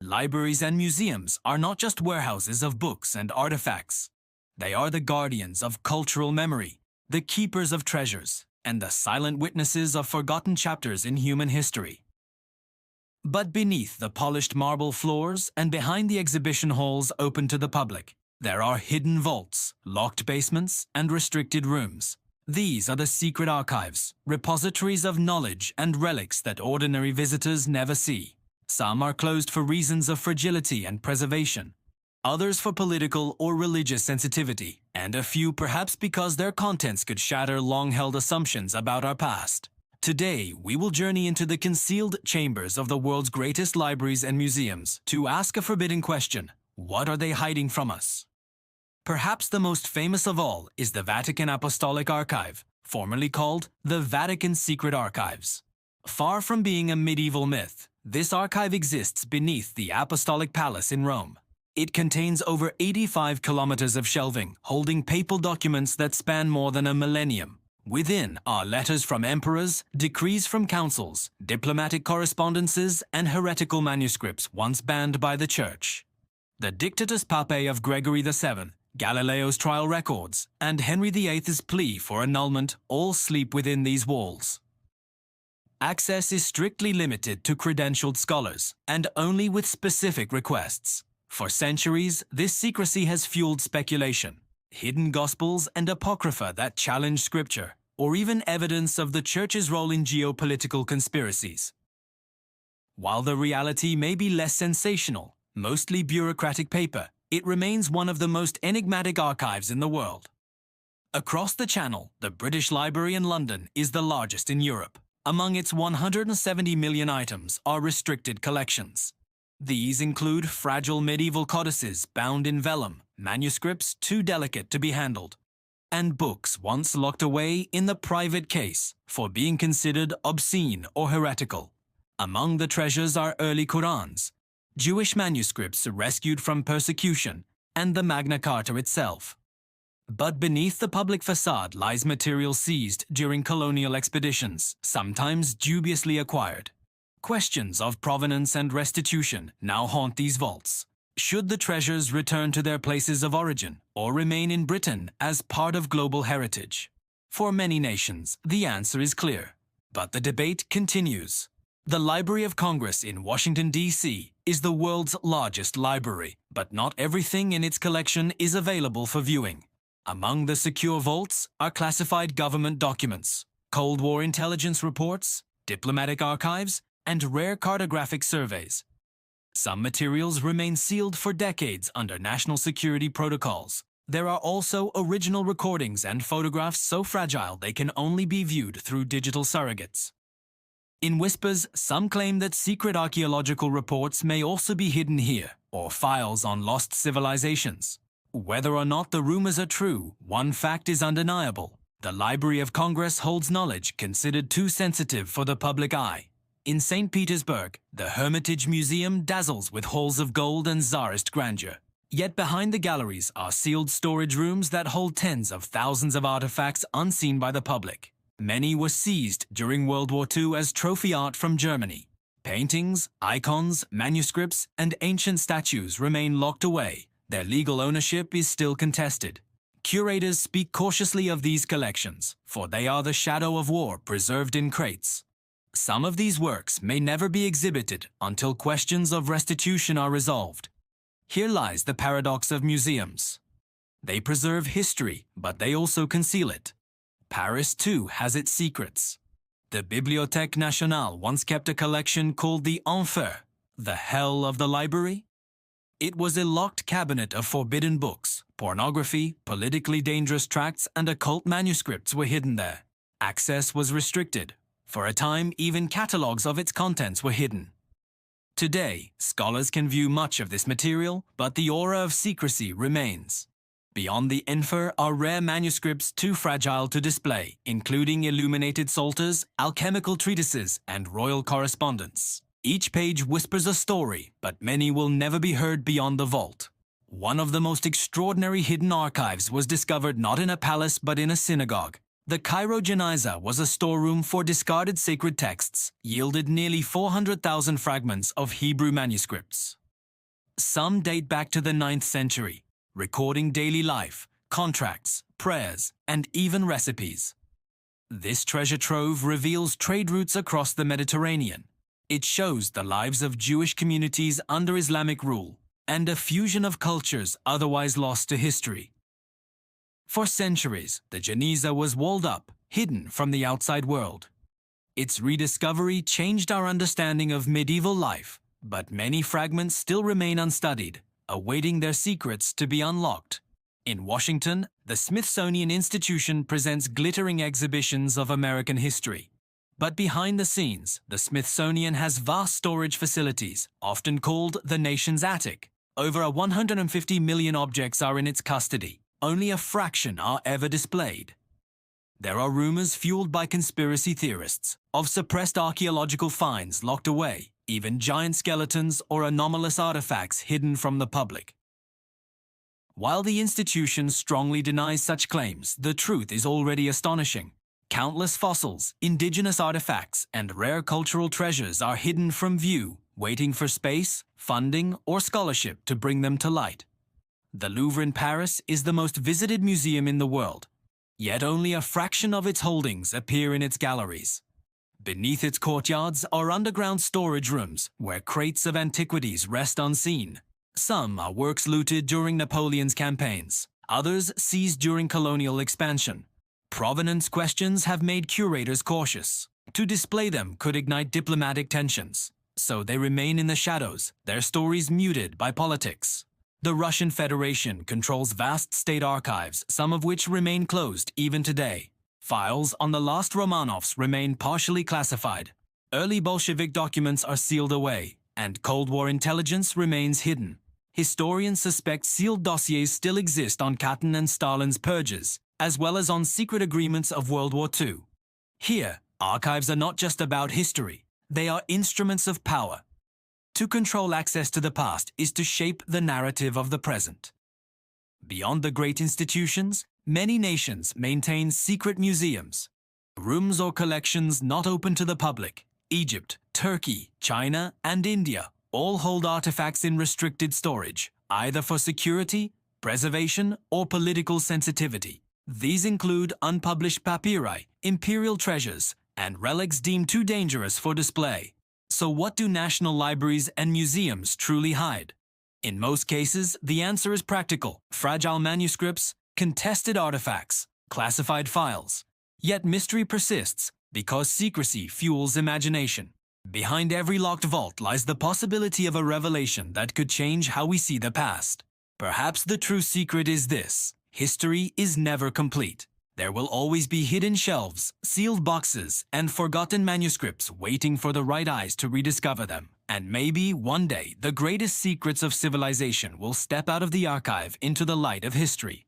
Libraries and museums are not just warehouses of books and artifacts. They are the guardians of cultural memory, the keepers of treasures, and the silent witnesses of forgotten chapters in human history. But beneath the polished marble floors and behind the exhibition halls open to the public, there are hidden vaults, locked basements, and restricted rooms. These are the secret archives, repositories of knowledge and relics that ordinary visitors never see. Some are closed for reasons of fragility and preservation, others for political or religious sensitivity, and a few perhaps because their contents could shatter long-held assumptions about our past. Today, we will journey into the concealed chambers of the world's greatest libraries and museums to ask a forbidden question: what are they hiding from us? Perhaps the most famous of all is the Vatican Apostolic Archive, formerly called the Vatican Secret Archives. Far from being a medieval myth, this archive exists beneath the Apostolic Palace in Rome. It contains over 85 kilometers of shelving, holding papal documents that span more than a millennium. Within are letters from emperors, decrees from councils, diplomatic correspondences, and heretical manuscripts once banned by the Church. The Dictatus Papae of Gregory VII, Galileo's trial records, and Henry VIII's plea for annulment all sleep within these walls. Access is strictly limited to credentialed scholars, and only with specific requests. For centuries, this secrecy has fueled speculation, hidden gospels and apocrypha that challenge scripture, or even evidence of the Church's role in geopolitical conspiracies. While the reality may be less sensational, mostly bureaucratic paper, it remains one of the most enigmatic archives in the world. Across the Channel, the British Library in London is the largest in Europe. Among its 170 million items are restricted collections. These include fragile medieval codices bound in vellum, manuscripts too delicate to be handled, and books once locked away in the private case for being considered obscene or heretical. Among the treasures are early Qurans, Jewish manuscripts rescued from persecution, and the Magna Carta itself. But beneath the public facade lies material seized during colonial expeditions, sometimes dubiously acquired. Questions of provenance and restitution now haunt these vaults. Should the treasures return to their places of origin or remain in Britain as part of global heritage? For many nations, the answer is clear, but the debate continues. The Library of Congress in Washington, D.C. is the world's largest library, but not everything in its collection is available for viewing. Among the secure vaults are classified government documents, Cold War intelligence reports, diplomatic archives, and rare cartographic surveys. Some materials remain sealed for decades under national security protocols. There are also original recordings and photographs so fragile they can only be viewed through digital surrogates. In whispers, some claim that secret archaeological reports may also be hidden here, or files on lost civilizations. Whether or not the rumors are true, one fact is undeniable. The Library of Congress holds knowledge considered too sensitive for the public eye. In St. Petersburg, the Hermitage Museum dazzles with halls of gold and czarist grandeur. Yet behind the galleries are sealed storage rooms that hold tens of thousands of artifacts unseen by the public. Many were seized during World War II as trophy art from Germany. Paintings, icons, manuscripts, and ancient statues remain locked away. Their legal ownership is still contested. Curators speak cautiously of these collections, for they are the shadow of war preserved in crates. Some of these works may never be exhibited until questions of restitution are resolved. Here lies the paradox of museums. They preserve history, but they also conceal it. Paris, too, has its secrets. The Bibliothèque Nationale once kept a collection called the Enfer, the hell of the library. It was a locked cabinet of forbidden books. Pornography, politically dangerous tracts, and occult manuscripts were hidden there. Access was restricted. For a time, even catalogues of its contents were hidden. Today, scholars can view much of this material, but the aura of secrecy remains. Beyond the Enfer are rare manuscripts too fragile to display, including illuminated psalters, alchemical treatises, and royal correspondence. Each page whispers a story, but many will never be heard beyond the vault. One of the most extraordinary hidden archives was discovered not in a palace but in a synagogue. The Cairo Genizah was a storeroom for discarded sacred texts, yielded nearly 400,000 fragments of Hebrew manuscripts. Some date back to the 9th century, recording daily life, contracts, prayers, and even recipes. This treasure trove reveals trade routes across the Mediterranean. It shows the lives of Jewish communities under Islamic rule and a fusion of cultures otherwise lost to history. For centuries, the Genizah was walled up, hidden from the outside world. Its rediscovery changed our understanding of medieval life, but many fragments still remain unstudied, awaiting their secrets to be unlocked. In Washington, the Smithsonian Institution presents glittering exhibitions of American history. But behind the scenes, the Smithsonian has vast storage facilities, often called the nation's attic. Over 150 million objects are in its custody. Only a fraction are ever displayed. There are rumors fueled by conspiracy theorists of suppressed archaeological finds locked away, even giant skeletons or anomalous artifacts hidden from the public. While the institution strongly denies such claims, the truth is already astonishing. Countless fossils, indigenous artifacts, and rare cultural treasures are hidden from view, waiting for space, funding, or scholarship to bring them to light. The Louvre in Paris is the most visited museum in the world, yet only a fraction of its holdings appear in its galleries. Beneath its courtyards are underground storage rooms where crates of antiquities rest unseen. Some are works looted during Napoleon's campaigns, others seized during colonial expansion. Provenance questions have made curators cautious. To display them could ignite diplomatic tensions, so they remain in the shadows, their stories muted by politics. The Russian Federation controls vast state archives, some of which remain closed even today. Files on the last Romanovs remain partially classified. Early Bolshevik documents are sealed away, and Cold War intelligence remains hidden. Historians suspect sealed dossiers still exist on Katyn and Stalin's purges, as well as on secret agreements of World War II. Here, archives are not just about history, they are instruments of power. To control access to the past is to shape the narrative of the present. Beyond the great institutions, many nations maintain secret museums, rooms or collections not open to the public. Egypt, Turkey, China, and India all hold artifacts in restricted storage, either for security, preservation, or political sensitivity. These include unpublished papyri, imperial treasures, and relics deemed too dangerous for display. So what do national libraries and museums truly hide? In most cases, the answer is practical: fragile manuscripts, contested artifacts, classified files. Yet mystery persists because secrecy fuels imagination. Behind every locked vault lies the possibility of a revelation that could change how we see the past. Perhaps the true secret is this: history is never complete. There will always be hidden shelves, sealed boxes, and forgotten manuscripts waiting for the right eyes to rediscover them. And maybe one day the greatest secrets of civilization will step out of the archive into the light of history.